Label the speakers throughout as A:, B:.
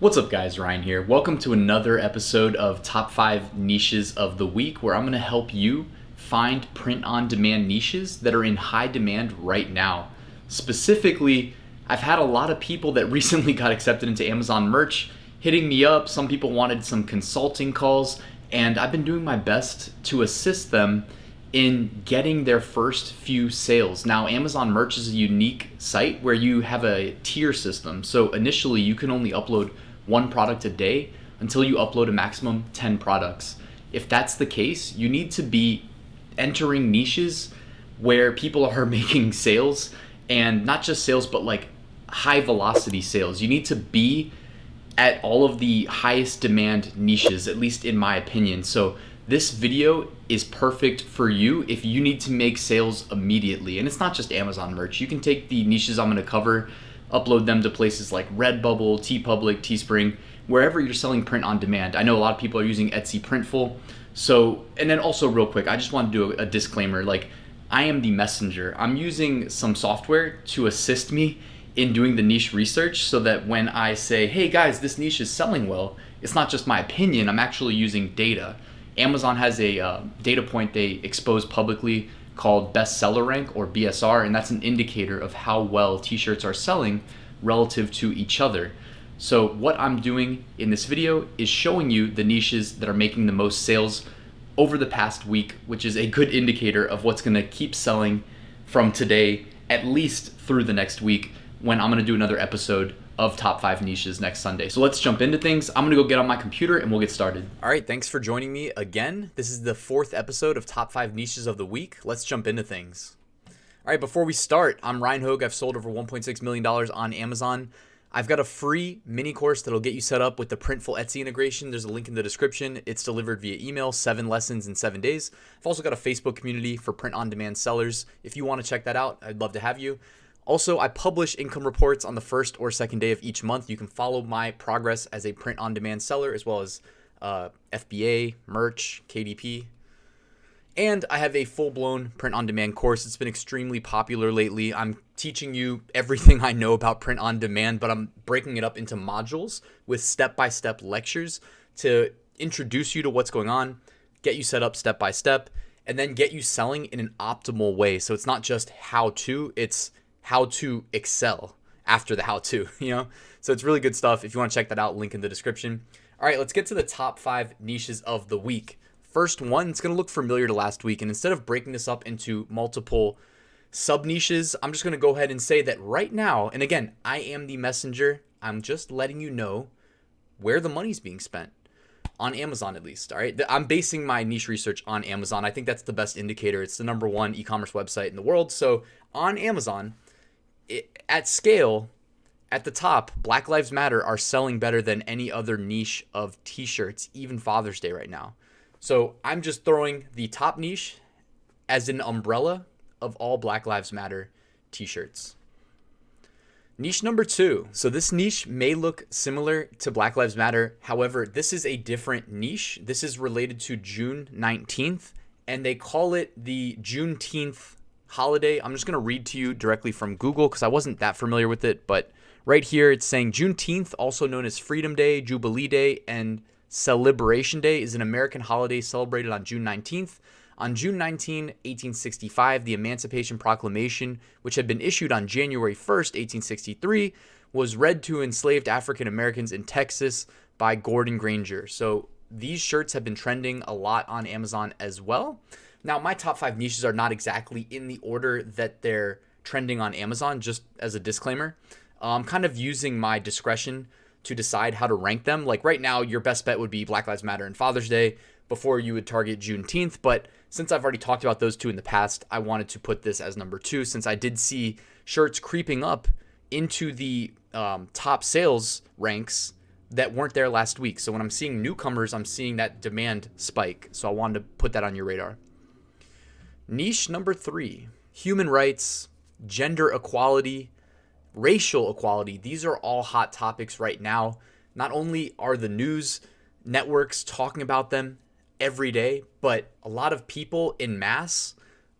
A: What's up guys, Ryan here. Welcome to another episode of Top 5 Niches of the Week, where I'm going to help you find print-on-demand niches that are in high demand right now. Specifically, I've had a lot of people that recently got accepted into Amazon merch hitting me up. Some people wanted some consulting calls, and I've been doing my best to assist them in getting their first few sales. Now, Amazon merch is a unique site where you have a tier system. So initially you can only upload one product a day until you upload a maximum 10 products. If that's the case, you need to be entering niches where people are making sales, and not just sales, but like high velocity sales. You need to be at all of the highest demand niches, at least in my opinion. So this video is perfect for you if you need to make sales immediately. And it's not just Amazon merch. You can take the niches I'm gonna cover, upload them to places like Redbubble, TeePublic, Teespring, wherever you're selling print on demand. I know a lot of people are using Etsy Printful. So, and then also real quick, I just want to do a disclaimer. Like, I am the messenger. I'm using some software to assist me in doing the niche research so that when I say, hey guys, this niche is selling well, it's not just my opinion, I'm actually using data. Amazon has a data point they expose publicly called bestseller rank, or BSR, and that's an indicator of how well t-shirts are selling relative to each other. So what I'm doing in this video is showing you the niches that are making the most sales over the past week, which is a good indicator of what's gonna keep selling from today, at least through the next week, when I'm gonna do another episode of Top 5 Niches next Sunday. So let's jump into things. I'm gonna go get on my computer and we'll get started. All right, thanks for joining me again. This is the 4th episode of Top 5 Niches of the Week. Let's jump into things. All right, before we start, I'm Ryan Hogue. I've sold over $1.6 million on Amazon. I've got a free mini course that'll get you set up with the Printful Etsy integration. There's a link in the description. It's delivered via email, 7 lessons in 7 days. I've also got a Facebook community for print-on-demand sellers. If you wanna check that out, I'd love to have you. Also, I publish income reports on the first or second day of each month. You can follow my progress as a print-on-demand seller, as well as FBA, merch, KDP. And I have a full-blown print-on-demand course. It's been extremely popular lately. I'm teaching you everything I know about print-on-demand, but I'm breaking it up into modules with step-by-step lectures to introduce you to what's going on, get you set up step-by-step, and then get you selling in an optimal way. So it's not just how-to, it's how to excel after the how-to, you know? So it's really good stuff. If you want to check that out, link in the description. All right, let's get to the top 5 niches of the week. First one, it's going to look familiar to last week. And instead of breaking this up into multiple sub niches, I'm just going to go ahead and say that right now, and again, I am the messenger. I'm just letting you know where the money's being spent. On Amazon, at least. All right. I'm basing my niche research on Amazon. I think that's the best indicator. It's the #1 e-commerce website in the world. So on Amazon, at scale, at the top, Black Lives Matter are selling better than any other niche of t-shirts, even Father's Day right now. So I'm just throwing the top niche as an umbrella of all Black Lives Matter t-shirts. Niche number 2. So this niche may look similar to Black Lives Matter. However, this is a different niche. This is related to June 19th, and they call it the Juneteenth holiday. I'm just going to read to you directly from Google because I wasn't that familiar with it, but right here it's saying Juneteenth, also known as Freedom Day, Jubilee Day, and Celebration Day, is an American holiday celebrated on June 19th. On June 19, 1865, the Emancipation Proclamation, which had been issued on January 1st, 1863, was read to enslaved African Americans in Texas by Gordon Granger. So these shirts have been trending a lot on Amazon as well. Now, my top 5 niches are not exactly in the order that they're trending on Amazon, just as a disclaimer. I'm kind of using my discretion to decide how to rank them. Like right now, your best bet would be Black Lives Matter and Father's Day before you would target Juneteenth. But since I've already talked about those two in the past, I wanted to put this as number 2 since I did see shirts creeping up into the top sales ranks that weren't there last week. So when I'm seeing newcomers, I'm seeing that demand spike. So I wanted to put that on your radar. Niche number 3, human rights, gender equality, racial equality. These are all hot topics right now. Not only are the news networks talking about them every day, but a lot of people in mass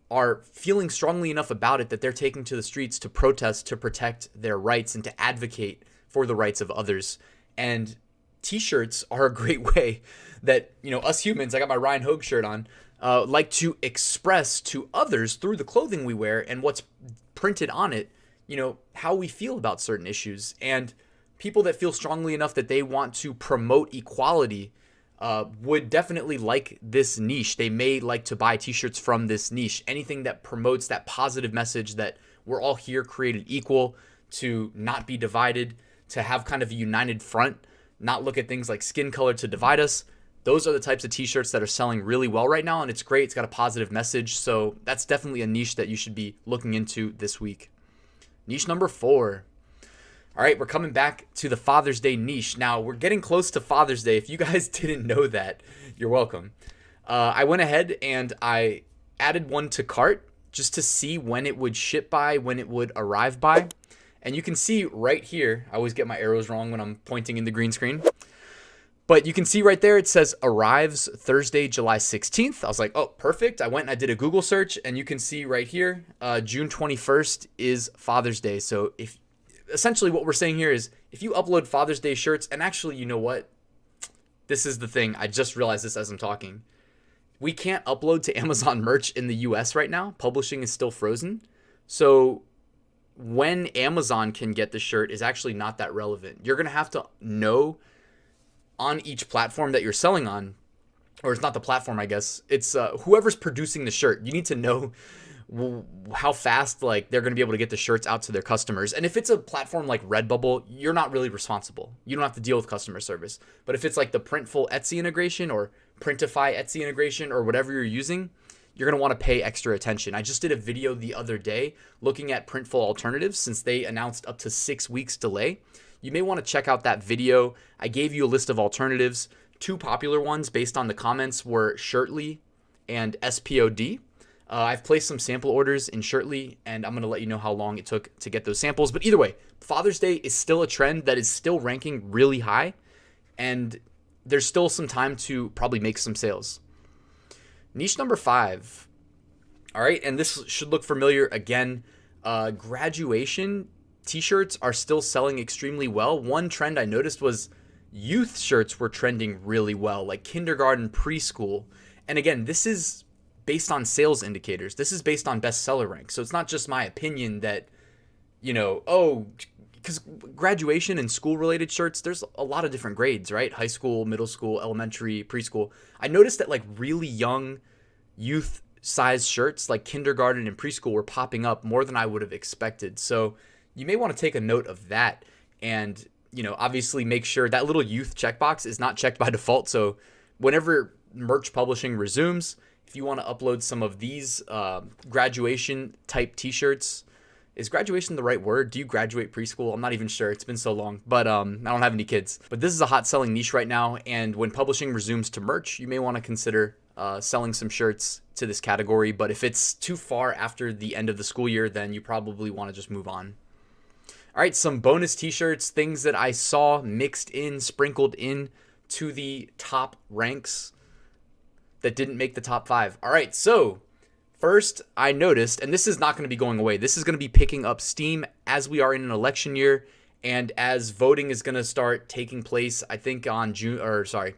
A: are feeling strongly enough about it that they're taking to the streets to protest, to protect their rights and to advocate for the rights of others. And t-shirts are a great way that, us humans, I got my Ryan Hogue shirt on, like to express to others through the clothing we wear and what's printed on it, how we feel about certain issues. And people that feel strongly enough that they want to promote equality would definitely like this niche. They may like to buy t-shirts from this niche. Anything that promotes that positive message that we're all here created equal, to not be divided, to have kind of a united front, not look at things like skin color to divide us. Those are the types of t-shirts that are selling really well right now, and it's great. It's got a positive message, so that's definitely a niche that you should be looking into this week. Niche number 4. All right, we're coming back to the Father's Day niche. Now, we're getting close to Father's Day. If you guys didn't know that, you're welcome. I went ahead and I added one to cart just to see when it would ship by, when it would arrive by. And you can see right here, I always get my arrows wrong when I'm pointing in the green screen. But you can see right there, it says arrives Thursday, July 16th. I was like, oh, perfect. I went and I did a Google search, and you can see right here, June 21st is Father's Day. So essentially what we're saying here is if you upload Father's Day shirts, and actually, you know what? This is the thing. I just realized this as I'm talking. We can't upload to Amazon merch in the US right now. Publishing is still frozen. So when Amazon can get the shirt is actually not that relevant. You're going to have to know on each platform that you're selling on, or it's not the platform, I guess. It's whoever's producing the shirt. You need to know how fast they're going to be able to get the shirts out to their customers. And if it's a platform like Redbubble, you're not really responsible. You don't have to deal with customer service. But if it's like the Printful Etsy integration or Printify Etsy integration or whatever you're using, you're going to want to pay extra attention. I just did a video the other day looking at Printful alternatives since they announced up to 6 weeks delay. You may want to check out that video. I gave you a list of alternatives. 2 popular ones based on the comments were Shirtly and SPOD. I've placed some sample orders in Shirtly, and I'm going to let you know how long it took to get those samples. But either way, Father's Day is still a trend that is still ranking really high, and there's still some time to probably make some sales. Niche number 5. All right, and this should look familiar again. Graduation t-shirts are still selling extremely well. One trend I noticed was youth shirts were trending really well, like kindergarten, preschool. And again, this is based on sales indicators. This is based on bestseller rank. So it's not just my opinion that, because graduation and school-related shirts, there's a lot of different grades, right? High school, middle school, elementary, preschool. I noticed that really young youth-sized shirts, like kindergarten and preschool, were popping up more than I would have expected. So you may want to take a note of that and, obviously make sure that little youth checkbox is not checked by default. So whenever merch publishing resumes, if you want to upload some of these graduation type t-shirts, is graduation the right word? Do you graduate preschool? I'm not even sure. It's been so long, but I don't have any kids. But this is a hot selling niche right now. And when publishing resumes to merch, you may want to consider selling some shirts to this category. But if it's too far after the end of the school year, then you probably want to just move on. All right, some bonus t-shirts, things that I saw mixed in, sprinkled in to the top ranks that didn't make the top 5. All right, so first I noticed, and this is not going to be going away. This is going to be picking up steam as we are in an election year and as voting is going to start taking place, I think on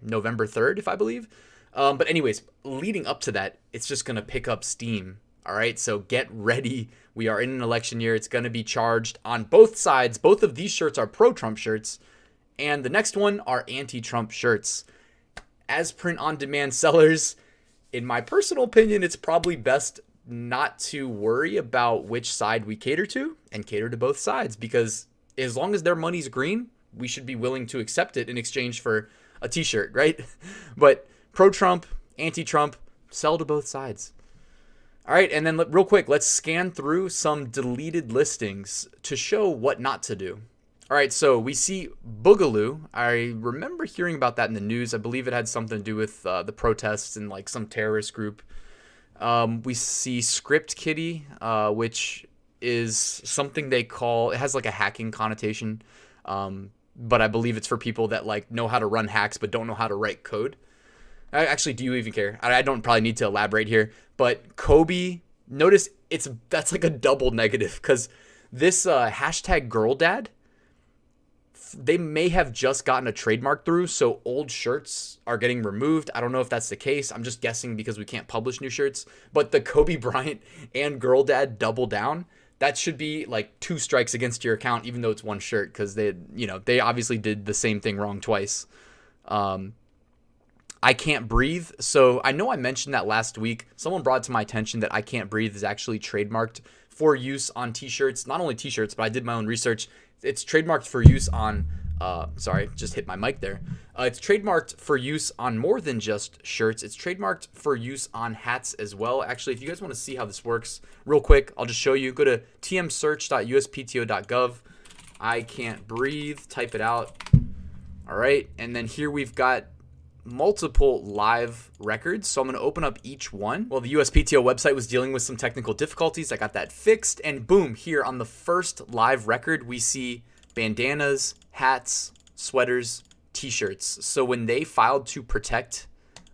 A: November 3rd, if I believe. But anyways, leading up to that, it's just going to pick up steam. All right, so get ready. We are in an election year. It's going to be charged on both sides. Both of these shirts are pro-Trump shirts, and the next one are anti-Trump shirts. As print-on-demand sellers, in my personal opinion, it's probably best not to worry about which side we cater to and cater to both sides, because as long as their money's green, we should be willing to accept it in exchange for a t-shirt, right? But pro-Trump, anti-Trump, sell to both sides. All right, and then real quick, let's scan through some deleted listings to show what not to do. All right, so we see Boogaloo. I remember hearing about that in the news. I believe it had something to do with the protests and some terrorist group. We see Script Kitty, which is something they call, it has a hacking connotation, but I believe it's for people that know how to run hacks but don't know how to write code. Actually, do you even care? I don't probably need to elaborate here, but Kobe, notice that's a double negative, because this hashtag girl dad they may have just gotten a trademark through, so old shirts are getting removed. I don't know if that's the case. I'm just guessing because we can't publish new shirts. But the Kobe Bryant and Girl Dad double down, that should be like 2 strikes against your account, even though it's one shirt, because they obviously did the same thing wrong twice. I Can't Breathe. So I know I mentioned that last week. Someone brought to my attention that I Can't Breathe is actually trademarked for use on t-shirts. Not only t-shirts, but I did my own research. It's trademarked for use on, sorry, just hit my mic there. It's trademarked for use on more than just shirts. It's trademarked for use on hats as well. Actually, if you guys want to see how this works real quick, I'll just show you. Go to tmsearch.uspto.gov. I Can't Breathe, type it out. All right, and then here we've got multiple live records, so I'm going to open up each one. Well, the USPTO website was dealing with some technical difficulties. I got that fixed, and boom, here on the first live record, we see bandanas, hats, sweaters, t-shirts. So when they filed to protect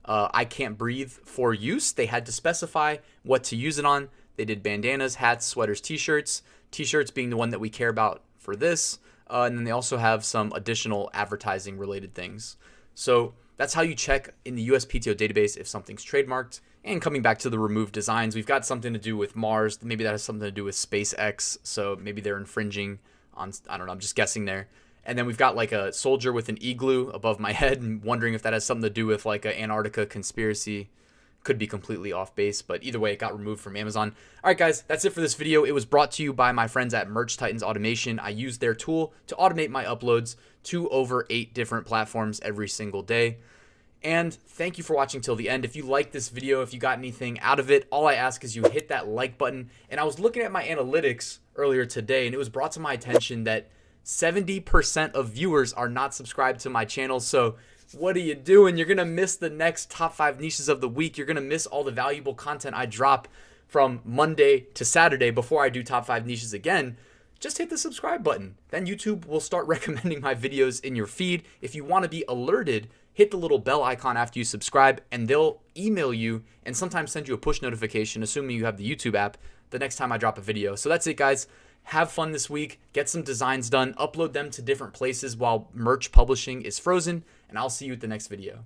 A: I Can't Breathe for use, they had to specify what to use it on. They did bandanas, hats, sweaters, t-shirts. T-shirts being the one that we care about for this, and then they also have some additional advertising related things. So that's how you check in the USPTO database if something's trademarked. And coming back to the removed designs, we've got something to do with Mars. Maybe that has something to do with SpaceX. So maybe they're infringing on, I don't know, I'm just guessing there. And then we've got like a soldier with an igloo above my head and wondering if that has something to do with like an Antarctica conspiracy. Could be completely off base, but either way, it got removed from Amazon. All right, guys, that's it for this video. It was brought to you by my friends at Merch Titans Automation. I use their tool to automate my uploads to over 8 different platforms every single day. And thank you for watching till the end. If you liked this video, if you got anything out of it, all I ask is you hit that like button. And I was looking at my analytics earlier today, and it was brought to my attention that 70% of viewers are not subscribed to my channel. So what are you doing? You're going to miss the next top 5 niches of the week. You're going to miss all the valuable content I drop from Monday to Saturday before I do top 5 niches again. Just hit the subscribe button. Then YouTube will start recommending my videos in your feed. If you want to be alerted, hit the little bell icon after you subscribe, and they'll email you and sometimes send you a push notification, assuming you have the YouTube app, the next time I drop a video. So that's it, guys. Have fun this week. Get some designs done. Upload them to different places while merch publishing is frozen, and I'll see you at the next video.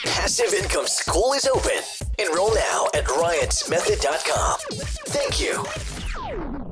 B: Passive Income School is open. Enroll now at ryansmethod.com. Thank you.